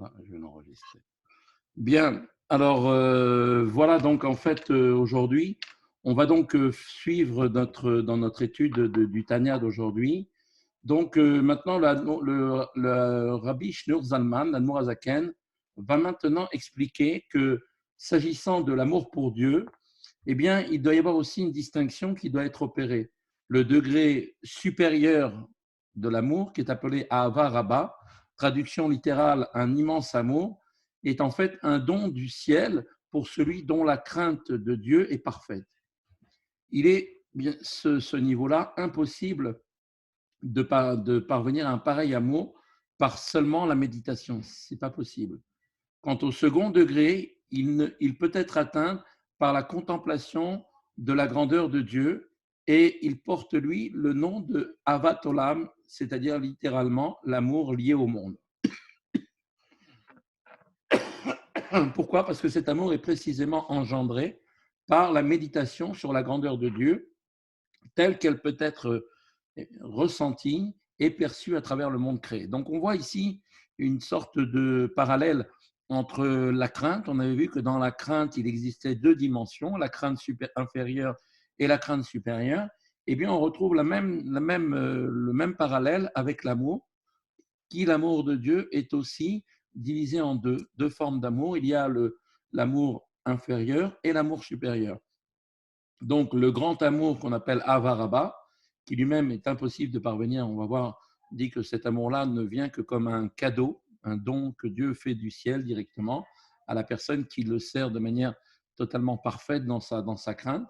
Voilà, je vais l'enregistrer. Bien, alors voilà donc en fait aujourd'hui, on va donc suivre dans notre étude du Tanya d'aujourd'hui. Donc maintenant, le Rabbi Shneur Zalman, l'Admour Azaken, va maintenant expliquer que s'agissant de l'amour pour Dieu, eh bien, il doit y avoir aussi une distinction qui doit être opérée. Le degré supérieur de l'amour, qui est appelé Ahava Rabba, traduction littérale, un immense amour, est en fait un don du ciel pour celui dont la crainte de Dieu est parfaite. Il est bien ce niveau-là impossible de parvenir à un pareil amour par seulement la méditation. Ce n'est pas possible. Quant au second degré, il peut être atteint par la contemplation de la grandeur de Dieu et il porte, lui, le nom de Avat Olam, c'est-à-dire littéralement l'amour lié au monde. Pourquoi? Parce que cet amour est précisément engendré par la méditation sur la grandeur de Dieu, telle qu'elle peut être ressentie et perçue à travers le monde créé. Donc on voit ici une sorte de parallèle entre la crainte. On avait vu que dans la crainte, il existait deux dimensions, la crainte inférieure et la crainte supérieure. Eh bien, on retrouve le même parallèle avec l'amour, qui, l'amour de Dieu, est aussi divisé en deux formes d'amour. Il y a l'amour inférieur et l'amour supérieur. Donc, le grand amour qu'on appelle Avaraba, qui lui-même est impossible de parvenir, on va voir, dit que cet amour-là ne vient que comme un cadeau, un don que Dieu fait du ciel directement à la personne qui le sert de manière totalement parfaite dans sa crainte.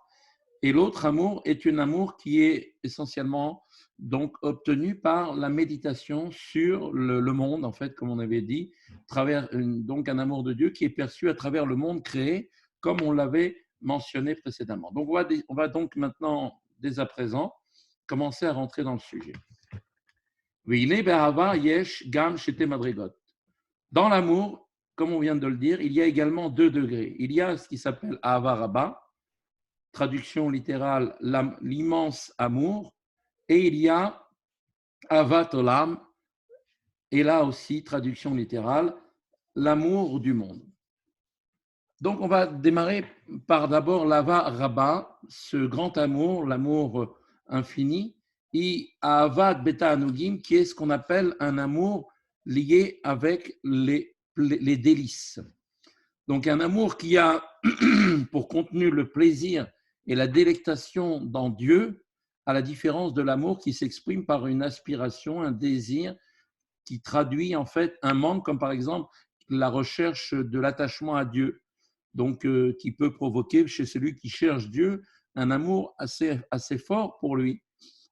Et l'autre amour est un amour qui est essentiellement donc obtenu par la méditation sur le monde, en fait, comme on avait dit, donc un amour de Dieu qui est perçu à travers le monde créé, comme on l'avait mentionné précédemment. Donc, on va donc maintenant, dès à présent, commencer à rentrer dans le sujet. Dans l'amour, comme on vient de le dire, il y a également deux degrés. Il y a ce qui s'appelle Ahava Rabba, traduction littérale, l'immense amour, et il y a Avat Olam, et là aussi, traduction littérale, l'amour du monde. Donc, on va démarrer par d'abord l'Ava Rabba, ce grand amour, l'amour infini, et Avat Beta Anugim, qui est ce qu'on appelle un amour lié avec les délices. Donc, un amour qui a pour contenu le plaisir et la délectation dans Dieu, à la différence de l'amour qui s'exprime par une aspiration, un désir qui traduit en fait un manque, comme par exemple la recherche de l'attachement à Dieu, donc qui peut provoquer chez celui qui cherche Dieu un amour assez fort pour lui.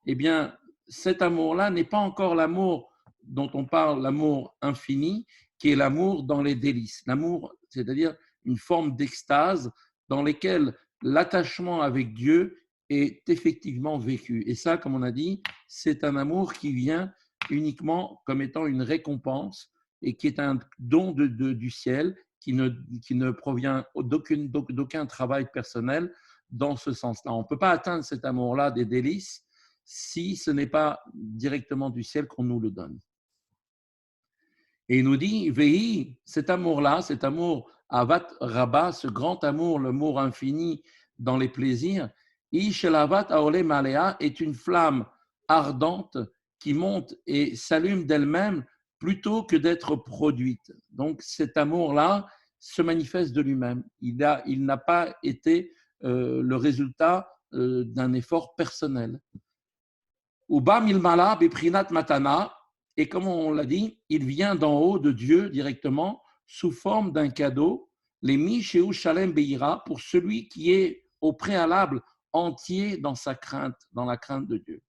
Eh bien, cet amour-là n'est pas encore l'amour dont on parle, l'amour infini, qui est l'amour dans les délices. L'amour, c'est-à-dire une forme d'extase dans laquelle l'attachement avec Dieu est effectivement vécu. Et ça, comme on a dit, c'est un amour qui vient uniquement comme étant une récompense et qui est un don du ciel qui ne provient d'aucun travail personnel dans ce sens-là. On ne peut pas atteindre cet amour-là des délices si ce n'est pas directement du ciel qu'on nous le donne. Et il nous dit, Vehi, cet amour-là, cet amour Avat Rabba, ce grand amour, l'amour infini dans les plaisirs, Ishelavat Aole Malea est une flamme ardente qui monte et s'allume d'elle-même plutôt que d'être produite. Donc cet amour-là se manifeste de lui-même. Il n'a pas été le résultat d'un effort personnel. Uba milmala beprinat matana, et comme on l'a dit, il vient d'en haut de Dieu directement sous forme d'un cadeau, les Misheu Shalem Beira, pour celui qui est au préalable entier dans sa crainte, dans la crainte de Dieu.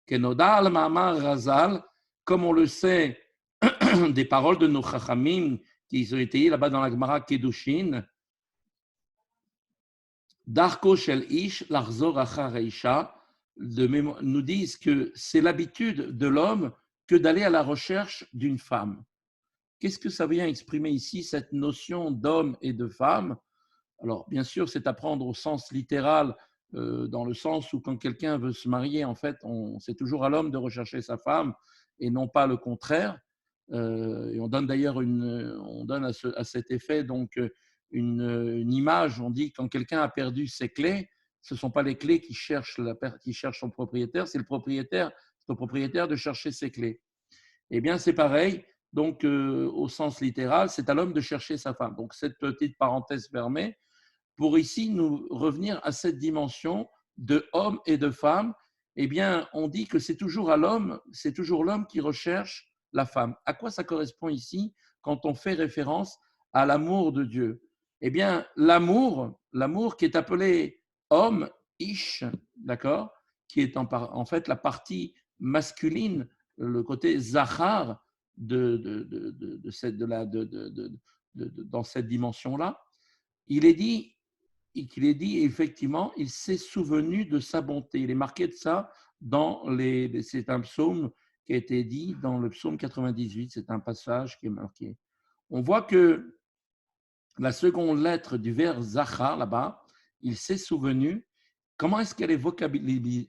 Kenoda al-Mamar Razal, comme on le sait des paroles de nos Chachamim qui ont été là-bas dans la Gemara Kedushin, Darko Shel Ish, Larzor Achar Reisha, nous disent que c'est l'habitude de l'homme que d'aller à la recherche d'une femme. Qu'est-ce que ça vient exprimer ici, cette notion d'homme et de femme? Alors, bien sûr, c'est à prendre au sens littéral, dans le sens où quand quelqu'un veut se marier, en fait, c'est toujours à l'homme de rechercher sa femme et non pas le contraire. Et on donne d'ailleurs on donne à cet effet donc une image. On dit que quand quelqu'un a perdu ses clés, ce ne sont pas les clés qui cherchent son propriétaire, c'est au propriétaire de chercher ses clés. Eh bien, c'est pareil. Donc, au sens littéral, c'est à l'homme de chercher sa femme. Donc, cette petite parenthèse permet pour ici nous revenir à cette dimension de homme et de femme. Eh bien, on dit que c'est toujours l'homme qui recherche la femme. À quoi ça correspond ici quand on fait référence à l'amour de Dieu? Eh bien, l'amour qui est appelé homme, ish, d'accord, qui est en fait la partie masculine, le côté zachar dans cette dimension-là. Il est dit qu'il est dit effectivement, il s'est souvenu de sa bonté. Il est marqué de ça c'est un psaume qui a été dit dans le psaume 98, c'est un passage qui est marqué. On voit que la seconde lettre du vers Zachar, là-bas, il s'est souvenu. Comment est-ce qu'elle est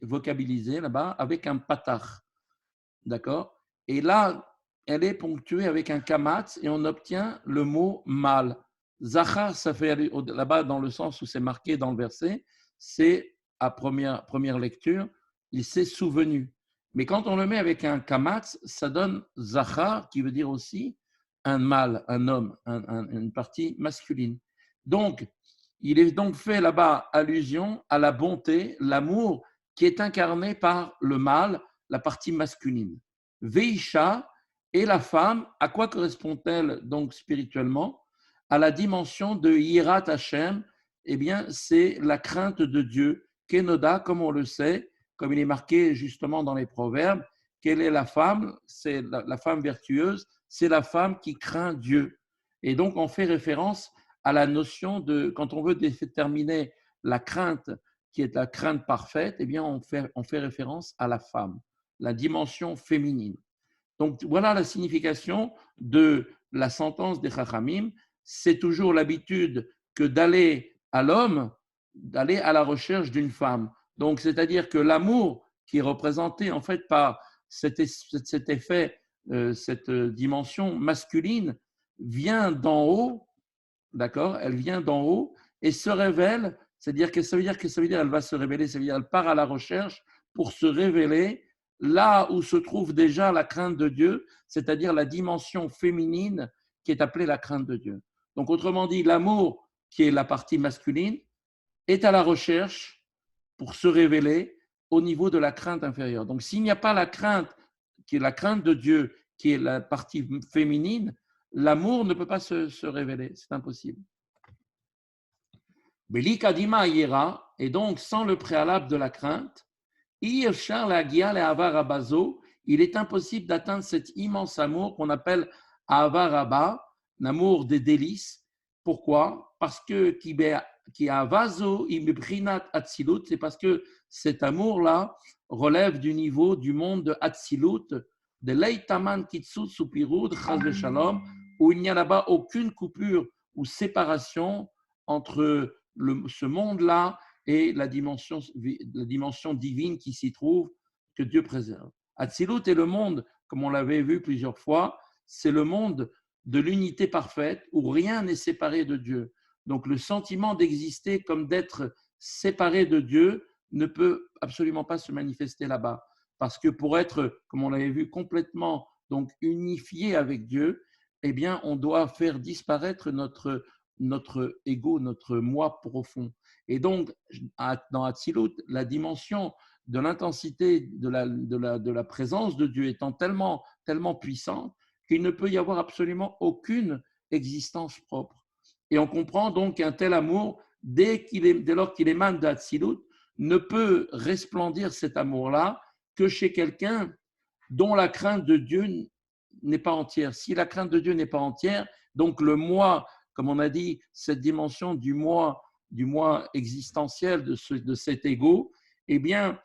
vocabilisée là-bas? Avec un patach, d'accord? Et là, elle est ponctuée avec un kamatz et on obtient le mot mal. Zachar, ça fait là-bas dans le sens où c'est marqué dans le verset, c'est à première lecture, il s'est souvenu. Mais quand on le met avec un kamatz, ça donne Zachar, qui veut dire aussi un mâle, un homme, une partie masculine. Donc, il est donc fait là-bas allusion à la bonté, l'amour qui est incarné par le mâle, la partie masculine. Veisha, et la femme, à quoi correspond-elle donc spirituellement? À la dimension de Yirat Hashem, eh bien, c'est la crainte de Dieu. Kenoda, comme on le sait, comme il est marqué justement dans les Proverbes, quelle est la femme? C'est la femme vertueuse, c'est la femme qui craint Dieu. Et donc, on fait référence à la notion de, quand on veut déterminer la crainte, qui est la crainte parfaite, eh bien, on fait référence à la femme, la dimension féminine. Donc, voilà la signification de la sentence des Chachamim. C'est toujours l'habitude que d'aller à l'homme, d'aller à la recherche d'une femme. Donc, c'est-à-dire que l'amour qui est représenté en fait par cet effet, cette dimension masculine, vient d'en haut, d'accord? Elle vient d'en haut et se révèle, c'est-à-dire que ça veut dire elle va se révéler, ça veut dire qu'elle part à la recherche pour se révéler là où se trouve déjà la crainte de Dieu, c'est-à-dire la dimension féminine qui est appelée la crainte de Dieu. Donc, autrement dit, l'amour, qui est la partie masculine, est à la recherche pour se révéler au niveau de la crainte inférieure. Donc, s'il n'y a pas la crainte, qui est la crainte de Dieu, qui est la partie féminine, l'amour ne peut pas se révéler. C'est impossible. Belikadima ira, et donc sans le préalable de la crainte, il est impossible d'atteindre cet immense amour qu'on appelle Avaraba, l'amour des délices. Pourquoi? Parce que c'est parce que cet amour-là relève du niveau du monde de Hatzilut, de Leitaman Kitsut Supirud, Chaz de Shalom, où il n'y a là-bas aucune coupure ou séparation entre ce monde-là et la dimension divine qui s'y trouve, que Dieu préserve. Hatzilut est le monde, comme on l'avait vu plusieurs fois, c'est le monde de l'unité parfaite où rien n'est séparé de Dieu. Donc le sentiment d'exister comme d'être séparé de Dieu ne peut absolument pas se manifester là-bas. Parce que pour être, comme on l'avait vu, complètement donc unifié avec Dieu, eh bien, on doit faire disparaître notre ego, notre moi profond. Et donc, dans Hatzilut, la dimension de l'intensité de la présence de Dieu étant tellement puissante qu'il ne peut y avoir absolument aucune existence propre. Et on comprend donc qu'un tel amour, dès lors qu'il émane d'Hatzilut, ne peut resplendir cet amour-là que chez quelqu'un dont la crainte de Dieu n'est pas entière. Si la crainte de Dieu n'est pas entière, donc le moi, comme on a dit, cette dimension du moi existentiel de cet ego, eh bien,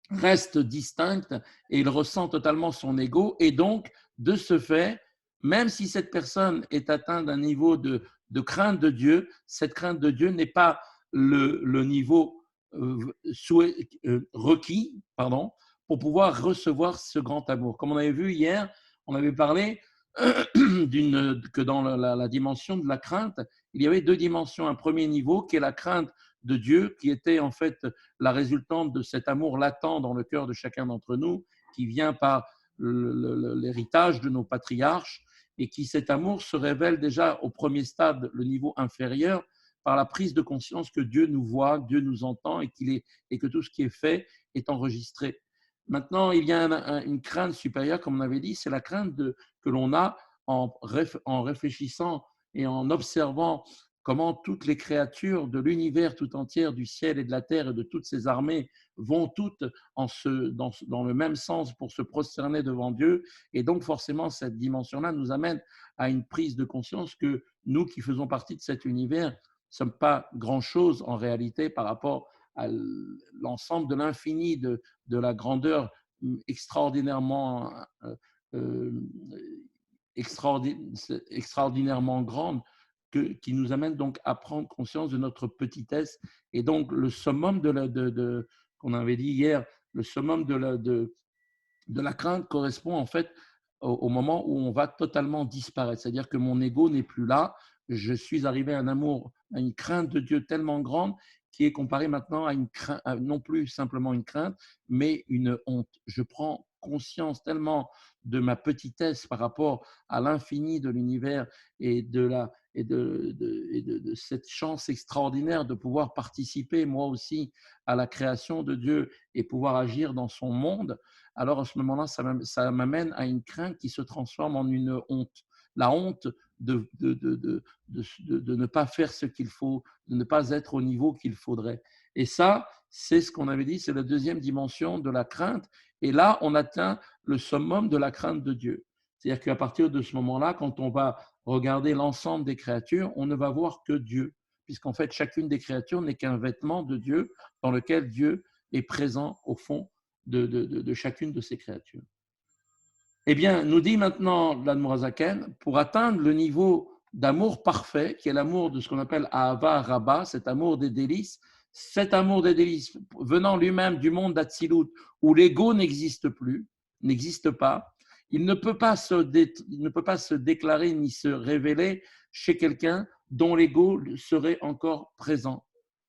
reste distincte et il ressent totalement son ego. Et donc, de ce fait, même si cette personne est atteinte d'un niveau de crainte de Dieu, cette crainte de Dieu n'est pas le niveau requis pour pouvoir recevoir ce grand amour. Comme on avait vu hier, on avait parlé que dans la dimension de la crainte, il y avait deux dimensions. Un premier niveau qui est la crainte de Dieu, qui était en fait la résultante de cet amour latent dans le cœur de chacun d'entre nous, qui vient par l'héritage de nos patriarches, et qui, cet amour, se révèle déjà au premier stade, le niveau inférieur, par la prise de conscience que Dieu nous voit, Dieu nous entend, et que tout ce qui est fait est enregistré. Maintenant, il y a une crainte supérieure, comme on avait dit, c'est la crainte que l'on a en réfléchissant et en observant comment toutes les créatures de l'univers tout entier, du ciel et de la terre et de toutes ces armées vont toutes dans le même sens pour se prosterner devant Dieu. Et donc forcément, cette dimension-là nous amène à une prise de conscience que nous qui faisons partie de cet univers ne sommes pas grand-chose en réalité par rapport à l'ensemble de l'infini de la grandeur extraordinairement euh, extraordinairement grande qui nous amène donc à prendre conscience de notre petitesse. Et donc, le summum qu'on avait dit hier, le summum de la crainte correspond en fait au moment où on va totalement disparaître. C'est-à-dire que mon ego n'est plus là. Je suis arrivé à un amour, à une crainte de Dieu tellement grande qui est comparée maintenant à une crainte, non plus simplement une crainte, mais une honte. Je prends conscience tellement de ma petitesse par rapport à l'infini de l'univers et de cette chance extraordinaire de pouvoir participer moi aussi à la création de Dieu et pouvoir agir dans son monde. Alors à ce moment-là, ça m'amène à une crainte qui se transforme en une honte. La honte de ne pas faire ce qu'il faut, de ne pas être au niveau qu'il faudrait. Et ça, c'est ce qu'on avait dit, c'est la deuxième dimension de la crainte. Et là, on atteint le summum de la crainte de Dieu. C'est-à-dire qu'à partir de ce moment-là, quand on va regarder l'ensemble des créatures, on ne va voir que Dieu, puisqu'en fait, chacune des créatures n'est qu'un vêtement de Dieu dans lequel Dieu est présent au fond de chacune de ces créatures. Eh bien, nous dit maintenant l'Admorazaken, pour atteindre le niveau d'amour parfait, qui est l'amour de ce qu'on appelle Ahava Rabba, cet amour des délices, cet amour des délices venant lui-même du monde d'Atsilut, où l'ego n'existe plus, n'existe pas, il ne peut pas se déclarer ni se révéler chez quelqu'un dont l'ego serait encore présent.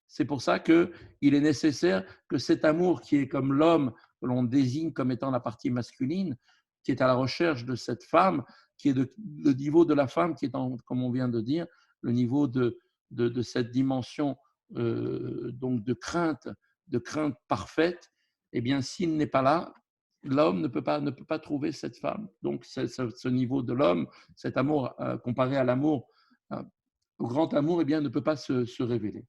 C'est pour ça qu'il est nécessaire que cet amour qui est comme l'homme, que l'on désigne comme étant la partie masculine, qui est à la recherche de cette femme, qui est le niveau de la femme, qui est, comme on vient de dire, le niveau de cette dimension donc de crainte parfaite, eh bien, s'il n'est pas là, l'homme ne peut pas trouver cette femme. Donc, ce niveau de l'homme, cet amour comparé à l'amour, au grand amour, eh bien, ne peut pas se révéler.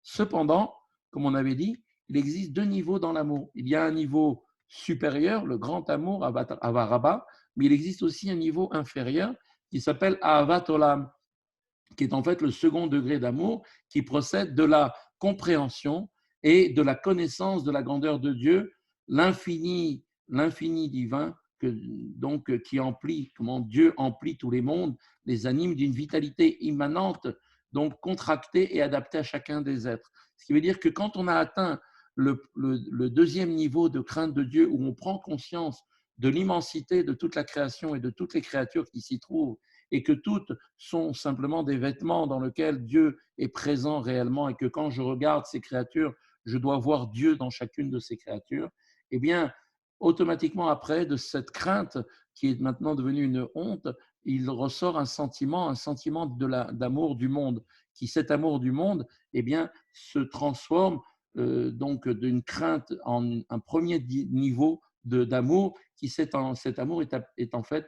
Cependant, comme on avait dit, il existe deux niveaux dans l'amour. Il y a un niveau supérieur, le grand amour, Avaraba, mais il existe aussi un niveau inférieur qui s'appelle Ahavat Olam, qui est en fait le second degré d'amour qui procède de la compréhension et de la connaissance de la grandeur de Dieu, l'infini divin donc qui emplit, comment Dieu emplit tous les mondes, les anime d'une vitalité immanente, donc contractée et adaptée à chacun des êtres. Ce qui veut dire que quand on a atteint le deuxième niveau de crainte de Dieu, où on prend conscience de l'immensité de toute la création et de toutes les créatures qui s'y trouvent, et que toutes sont simplement des vêtements dans lesquels Dieu est présent réellement, et que quand je regarde ces créatures, je dois voir Dieu dans chacune de ces créatures, eh bien, automatiquement après, de cette crainte qui est maintenant devenue une honte, il ressort un sentiment d'amour du monde, qui cet amour du monde, eh bien, se transforme donc d'une crainte en un premier niveau d'amour, qui cet amour est en fait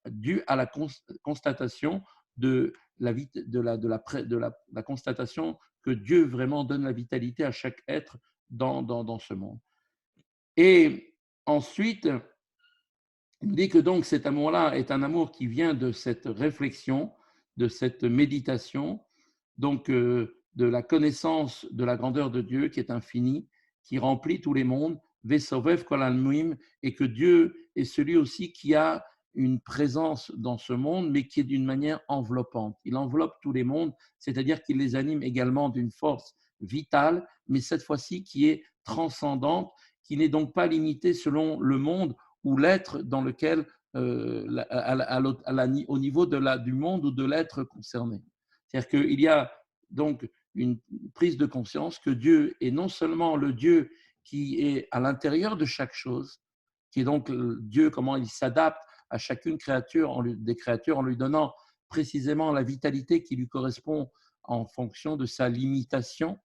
dû à la constatation de la constatation que Dieu vraiment donne la vitalité à chaque être dans ce monde. Et ensuite, il dit que donc cet amour-là est un amour qui vient de cette réflexion, de cette méditation, donc de la connaissance de la grandeur de Dieu qui est infinie, qui remplit tous les mondes, Vesovev Kolalmuim, et que Dieu est celui aussi qui a une présence dans ce monde, mais qui est d'une manière enveloppante. Il enveloppe tous les mondes, c'est-à-dire qu'il les anime également d'une force vitale, mais cette fois-ci qui est transcendante, qui n'est donc pas limitée selon le monde ou l'être dans lequel, au niveau du monde ou de l'être concerné. C'est-à-dire qu'il y a donc une prise de conscience que Dieu est non seulement le Dieu qui est à l'intérieur de chaque chose, qui est donc Dieu, comment il s'adapte à chacune des créatures en lui donnant précisément la vitalité qui lui correspond en fonction de sa limitation.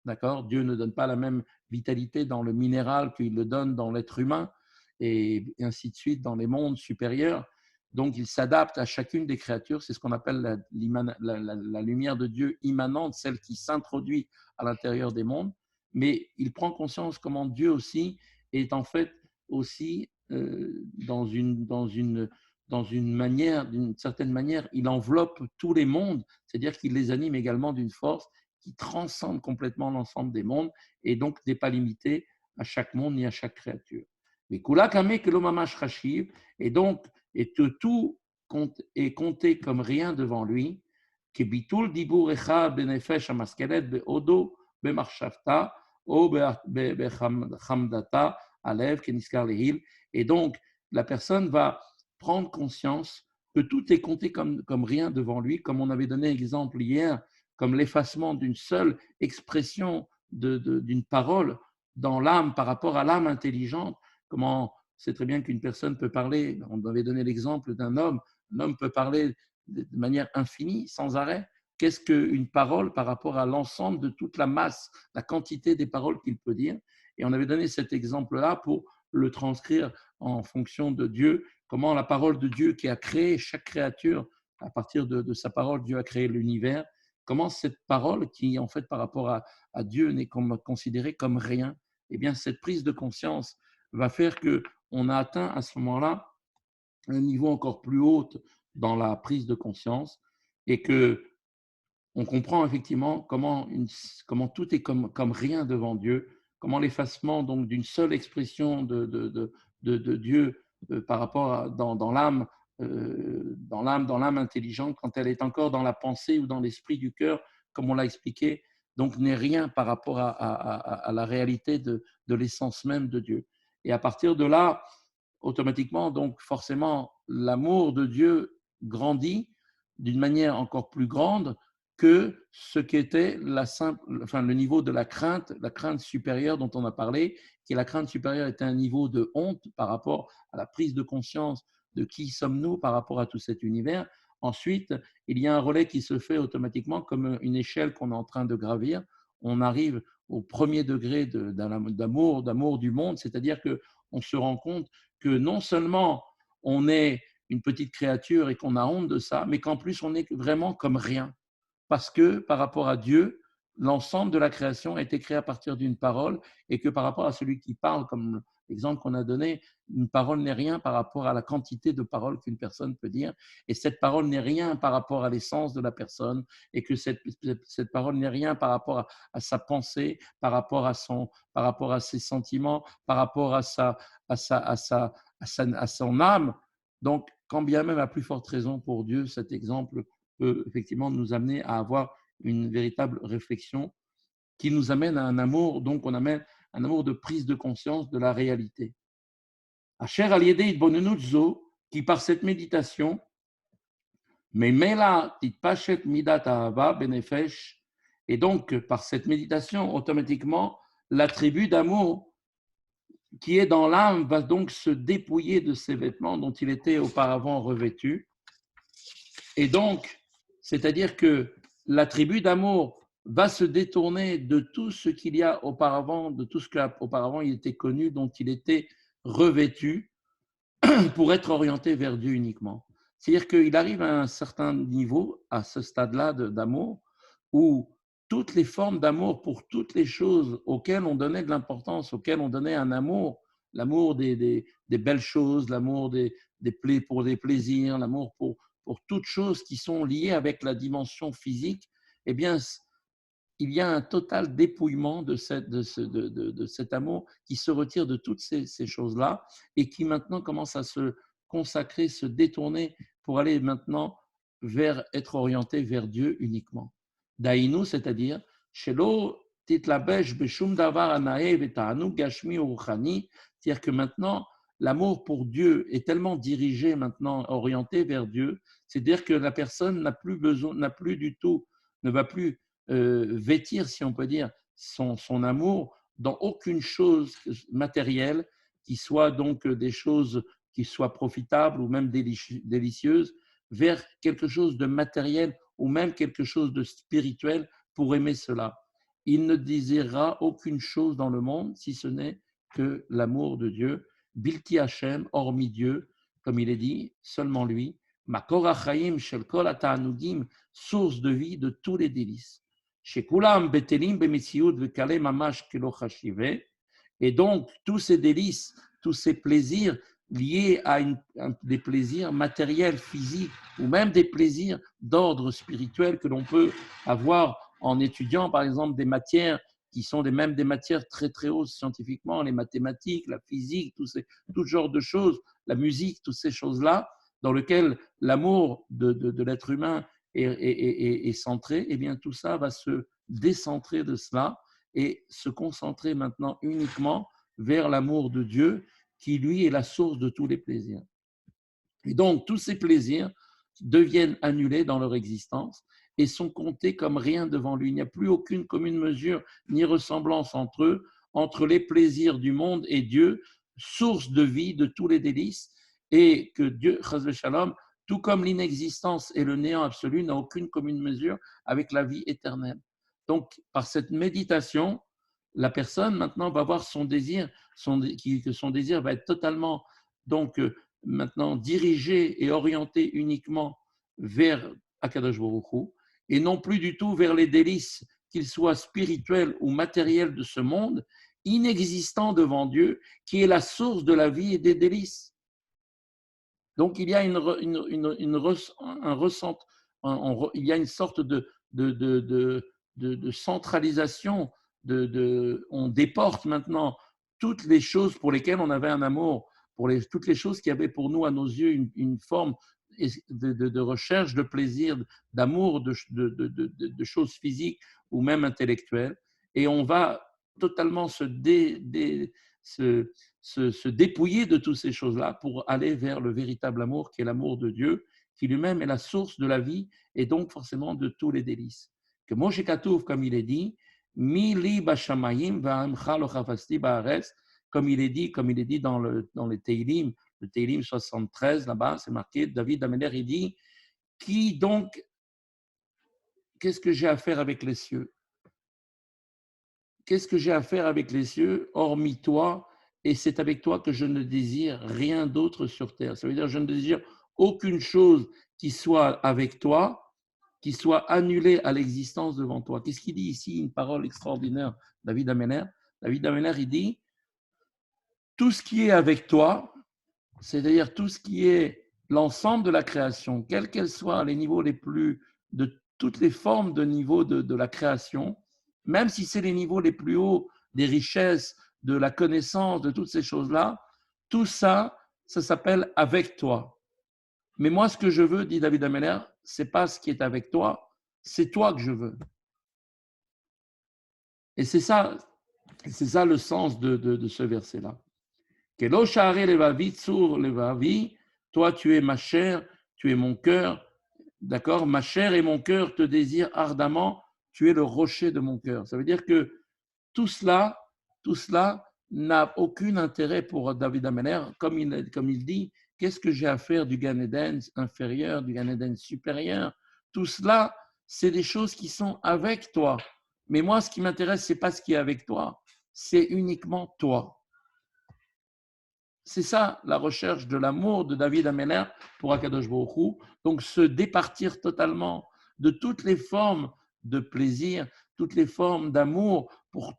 D'accord? Dieu ne donne pas la même vitalité dans le minéral qu'il le donne dans l'être humain et ainsi de suite dans les mondes supérieurs. Donc, il s'adapte à chacune des créatures. C'est ce qu'on appelle la lumière de Dieu immanente, celle qui s'introduit à l'intérieur des mondes. Mais il prend conscience comment Dieu aussi est en fait aussi d'une certaine manière, il enveloppe tous les mondes, c'est-à-dire qu'il les anime également d'une force qui transcende complètement l'ensemble des mondes et donc n'est pas limité à chaque monde ni à chaque créature. Mais Kula Kame Kelomamash Rashiv, et donc, et que tout est compté comme rien devant lui, que Bitul Dibur Echa Benefesh Amaskelet Beodo Bemarshafta O Bechamdata Alev Keniskar Lehil. Et donc, la personne va prendre conscience que tout est compté comme rien devant lui, comme on avait donné exemple hier, comme l'effacement d'une seule expression d'une parole dans l'âme par rapport à l'âme intelligente. Comment c'est très bien qu'une personne peut parler, on avait donné l'exemple d'un homme, un homme peut parler de manière infinie, sans arrêt. Qu'est-ce qu'une parole par rapport à l'ensemble de toute la masse, la quantité des paroles qu'il peut dire? Et on avait donné cet exemple-là pour le transcrire en fonction de Dieu, comment la parole de Dieu qui a créé chaque créature, à partir de sa parole, Dieu a créé l'univers, comment cette parole qui, en fait, par rapport à Dieu, n'est considérée comme rien, eh bien, cette prise de conscience va faire qu'on a atteint à ce moment-là un niveau encore plus haut dans la prise de conscience et que on comprend effectivement comment tout est comme rien devant Dieu, comment l'effacement donc d'une seule expression de Dieu par rapport dans l'âme, dans l'âme intelligente, quand elle est encore dans la pensée ou dans l'esprit du cœur, comme on l'a expliqué, donc n'est rien par rapport à la réalité de l'essence même de Dieu. Et à partir de là, automatiquement, donc forcément, l'amour de Dieu grandit d'une manière encore plus grande que ce qu'était le niveau de la crainte supérieure dont on a parlé, qui la crainte supérieure était un niveau de honte par rapport à la prise de conscience de qui sommes-nous par rapport à tout cet univers. Ensuite, il y a un relais qui se fait automatiquement comme une échelle qu'on est en train de gravir. On arrive au premier degré d'amour du monde, c'est-à-dire qu'on se rend compte que non seulement on est une petite créature et qu'on a honte de ça, mais qu'en plus on est vraiment comme rien parce que par rapport à Dieu, l'ensemble de la création a été créé à partir d'une parole et que par rapport à celui qui parle, comme l'exemple qu'on a donné, une parole n'est rien par rapport à la quantité de paroles qu'une personne peut dire et cette parole n'est rien par rapport à l'essence de la personne et que cette parole n'est rien par rapport à sa pensée, par rapport à ses sentiments, par rapport à son âme. Donc, quand bien même à plus forte raison pour Dieu, cet exemple peut effectivement nous amener à avoir une véritable réflexion qui nous amène à un amour, donc on amène un amour de prise de conscience de la réalité. Asher al-yedei itbonenut zo, qui par cette méditation, mais mela titpashet midat ahava benefesh, et donc par cette méditation, automatiquement, l'attribut d'amour qui est dans l'âme va donc se dépouiller de ses vêtements dont il était auparavant revêtu. Et donc, c'est-à-dire que l'attribut d'amour va se détourner de tout ce qu'il y a auparavant, de tout ce qu'auparavant il était connu, dont il était revêtu, pour être orienté vers Dieu uniquement. C'est-à-dire qu'il arrive à un certain niveau, à ce stade-là d'amour, où toutes les formes d'amour pour toutes les choses auxquelles on donnait de l'importance, auxquelles on donnait un amour, l'amour des belles choses, l'amour pour des plaisirs, l'amour pour toutes choses qui sont liées avec la dimension physique, eh bien, il y a un total dépouillement de cet amour qui se retire de toutes ces choses-là et qui maintenant commence à se consacrer, se détourner pour aller maintenant être orienté vers Dieu uniquement. Daïnou, c'est-à-dire, Shelo Titlabesh beshum davar anae veta'anug gashmi ou ruchani. C'est-à-dire que maintenant, l'amour pour Dieu est tellement dirigé maintenant, orienté vers Dieu, c'est-à-dire que la personne n'a plus besoin, n'a plus du tout, ne va plus vêtir, si on peut dire, son amour dans aucune chose matérielle qui soit donc des choses qui soient profitables ou même délicieuses, vers quelque chose de matériel ou même quelque chose de spirituel pour aimer cela. Il ne désirera aucune chose dans le monde si ce n'est que l'amour de Dieu, Bilti Hashem, hormis Dieu, comme il est dit, seulement lui, Makor Achaim Shel Kol HaTa'anugim, source de vie de tous les délices. Shekulam Betelim Bemitziut Vekale Mamash Kelo Chashive. Et donc, tous ces délices, tous ces plaisirs liés à des plaisirs matériels, physiques, ou même des plaisirs d'ordre spirituel que l'on peut avoir en étudiant, par exemple, des matières qui sont même des matières très, très hautes scientifiquement, les mathématiques, la physique, tout genre de choses, la musique, toutes ces choses-là, dans lesquelles l'amour de l'être humain est centré, eh bien, tout ça va se décentrer de cela et se concentrer maintenant uniquement vers l'amour de Dieu, qui lui est la source de tous les plaisirs. Et donc, tous ces plaisirs deviennent annulés dans leur existence et sont comptés comme rien devant lui. Il n'y a plus aucune commune mesure ni ressemblance entre eux, entre les plaisirs du monde et Dieu, source de vie, de tous les délices, et que Dieu, chas v'shalom, tout comme l'inexistence et le néant absolu, n'a aucune commune mesure avec la vie éternelle. Donc, par cette méditation, la personne maintenant va voir son désir, que son désir va être totalement donc maintenant dirigé et orienté uniquement vers Akadosh Baruch Hu, et non plus du tout vers les délices, qu'ils soient spirituels ou matériels de ce monde, inexistant devant Dieu, qui est la source de la vie et des délices. Donc il y a il y a une sorte de centralisation, on déporte maintenant toutes les choses pour lesquelles on avait un amour, toutes les choses qui avaient pour nous, à nos yeux, une forme de recherche, de plaisir, d'amour, de choses physiques ou même intellectuelles. Et on va totalement se dépouiller de toutes ces choses-là pour aller vers le véritable amour qui est l'amour de Dieu, qui lui-même est la source de la vie et donc forcément de tous les délices. Que Moshe Katouf, comme il est dit, Mi li bashamayim va'amcha lo chafasti ba'aretz, comme il est dit dans les Teilim, le Teilim 73, là-bas, c'est marqué, David Ameler, il dit, qui donc, qu'est-ce que j'ai à faire avec les cieux? Qu'est-ce que j'ai à faire avec les cieux, hormis toi, et c'est avec toi que je ne désire rien d'autre sur terre. Ça veut dire, je ne désire aucune chose qui soit avec toi, qui soit annulée à l'existence devant toi. Qu'est-ce qu'il dit ici? Une parole extraordinaire, David Ameller. David Ameller, il dit, tout ce qui est avec toi, c'est-à-dire tout ce qui est l'ensemble de la création, quels qu'elles soient les niveaux de toutes les formes de niveaux de la création, même si c'est les niveaux les plus hauts des richesses, de la connaissance, de toutes ces choses-là, tout ça, ça s'appelle avec toi. Mais moi, ce que je veux, dit David Ameller, c'est pas ce qui est avec toi, c'est toi que je veux. Et c'est ça le sens de ce verset-là. Toi, tu es ma chair, tu es mon cœur, d'accord? Ma chair et mon cœur te désirent ardemment, tu es le rocher de mon cœur. Ça veut dire que tout cela n'a aucun intérêt pour David Ameller, comme il dit, qu'est-ce que j'ai à faire du Gan Eden inférieur, du Gan Eden supérieur? Tout cela, c'est des choses qui sont avec toi. Mais moi, ce qui m'intéresse, ce n'est pas ce qui est avec toi, c'est uniquement toi. C'est ça la recherche de l'amour de David Ameller pour Akadosh Baruch Hu. Donc se départir totalement de toutes les formes de plaisir, toutes les formes d'amour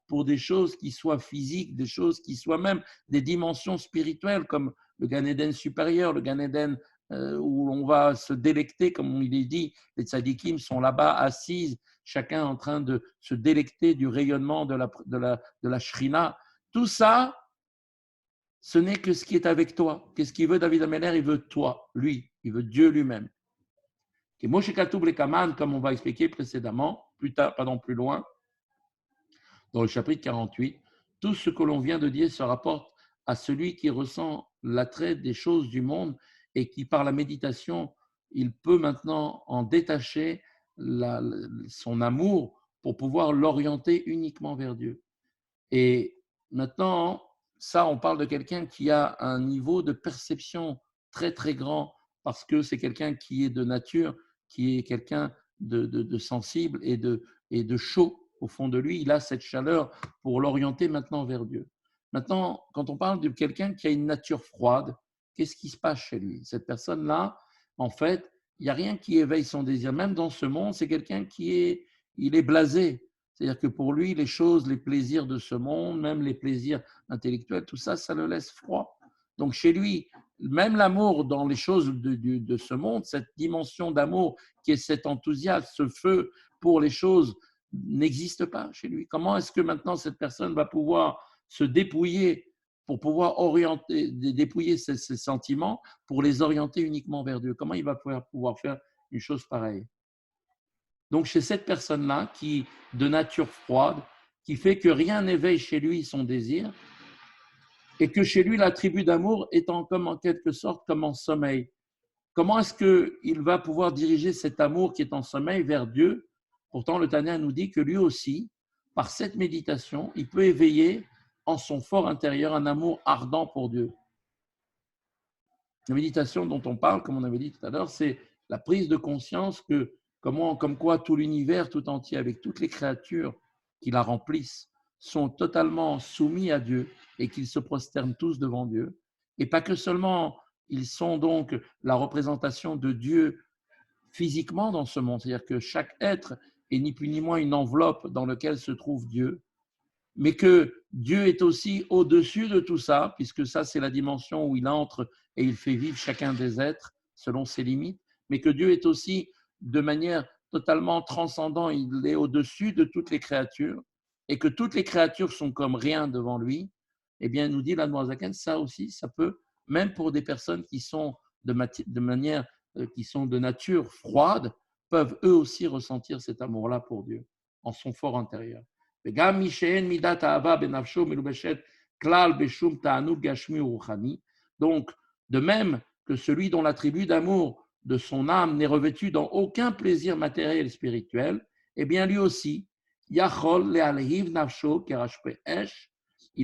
pour des choses qui soient physiques, des choses qui soient même des dimensions spirituelles comme le Gan Eden supérieur, le Gan Eden où on va se délecter, comme il est dit, les tzadikim sont là-bas assises, chacun en train de se délecter du rayonnement de la Shrina. Tout ça, ce n'est que ce qui est avec toi. Qu'est-ce qu'il veut David Ameller? Il veut toi, lui. Il veut Dieu lui-même. Moshe Katoub le Kaman, comme on va expliquer précédemment, plus tard, pardon, plus loin. dans le chapitre 48, tout ce que l'on vient de dire se rapporte à celui qui ressent l'attrait des choses du monde et qui, par la méditation, il peut maintenant en détacher son amour pour pouvoir l'orienter uniquement vers Dieu. Et maintenant, ça, on parle de quelqu'un qui a un niveau de perception très, très grand parce que c'est quelqu'un qui est de nature, qui est quelqu'un de sensible et de chaud au fond de lui. Il a cette chaleur pour l'orienter maintenant vers Dieu. Maintenant, quand on parle de quelqu'un qui a une nature froide, qu'est-ce qui se passe chez lui? Cette personne-là, en fait, il n'y a rien qui éveille son désir. Même dans ce monde, c'est quelqu'un il est blasé. C'est-à-dire que pour lui, les choses, les plaisirs de ce monde, même les plaisirs intellectuels, tout ça, ça le laisse froid. Donc chez lui, même l'amour dans les choses de ce monde, cette dimension d'amour qui est cet enthousiasme, ce feu pour les choses, n'existe pas chez lui. Comment est-ce que maintenant cette personne va pouvoir se dépouiller pour pouvoir orienter, dépouiller ses sentiments pour les orienter uniquement vers Dieu? Comment il va pouvoir faire une chose pareille? Donc, chez cette personne-là, qui de nature froide, qui fait que rien n'éveille chez lui son désir, et que chez lui, l'attribut d'amour est comme en quelque sorte comme en sommeil. Comment est-ce qu'il va pouvoir diriger cet amour qui est en sommeil vers Dieu? Pourtant, le Tanya nous dit que lui aussi, par cette méditation, il peut éveiller en son fort intérieur un amour ardent pour Dieu. La méditation dont on parle, comme on avait dit tout à l'heure, c'est la prise de conscience que comme quoi tout l'univers tout entier, avec toutes les créatures qui la remplissent, sont totalement soumis à Dieu et qu'ils se prosternent tous devant Dieu. Et pas que seulement, ils sont donc la représentation de Dieu physiquement dans ce monde, c'est-à-dire que chaque être est ni plus ni moins une enveloppe dans laquelle se trouve Dieu, mais que Dieu est aussi au-dessus de tout ça, puisque ça, c'est la dimension où il entre et il fait vivre chacun des êtres selon ses limites, mais que Dieu est aussi de manière totalement transcendante, il est au-dessus de toutes les créatures, et que toutes les créatures sont comme rien devant lui. Eh bien, nous dit l'Admorazaken, ça aussi, ça peut, même pour des personnes qui sont qui sont de nature froide, peuvent eux aussi ressentir cet amour-là pour Dieu, en son fort intérieur. Donc, de même que celui dont l'attribut d'amour de son âme n'est revêtu dans aucun plaisir matériel et spirituel, eh bien lui aussi, il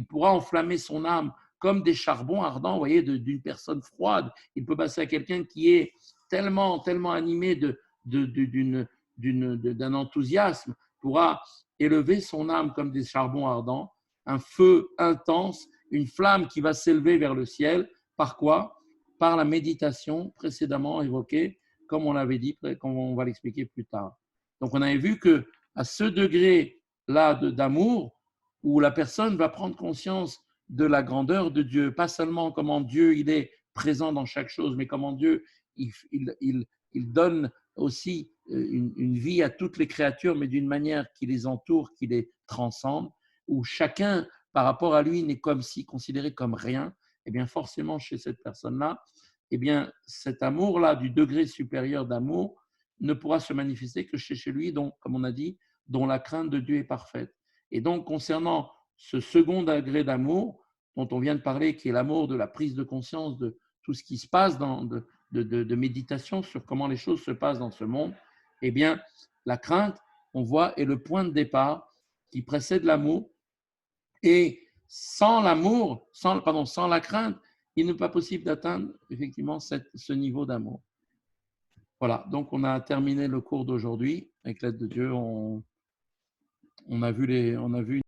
pourra enflammer son âme comme des charbons ardents, vous voyez, d'une personne froide. Il peut passer à quelqu'un qui est tellement animé d'un enthousiasme, pourra élever son âme comme des charbons ardents, un feu intense, une flamme qui va s'élever vers le ciel. Par quoi? Par la méditation précédemment évoquée, comme on l'avait dit, comme on va l'expliquer plus tard. Donc on avait vu que à ce degré-là d'amour, où la personne va prendre conscience de la grandeur de Dieu, pas seulement comment Dieu il est présent dans chaque chose, mais comment Dieu il donne aussi une vie à toutes les créatures, mais d'une manière qui les entoure, qui les transcende, où chacun, par rapport à lui, n'est comme si considéré comme rien. Eh bien, forcément, chez cette personne-là, eh bien, cet amour-là, du degré supérieur d'amour, ne pourra se manifester que chez lui, dont, comme on a dit, dont la crainte de Dieu est parfaite. Et donc, concernant ce second degré d'amour, dont on vient de parler, qui est l'amour de la prise de conscience de tout ce qui se passe de méditation sur comment les choses se passent dans ce monde, eh bien, la crainte, on voit, est le point de départ qui précède l'amour. Et sans l'amour, sans la crainte, il n'est pas possible d'atteindre effectivement ce niveau d'amour. Voilà, donc on a terminé le cours d'aujourd'hui. Avec l'aide de Dieu, on a vu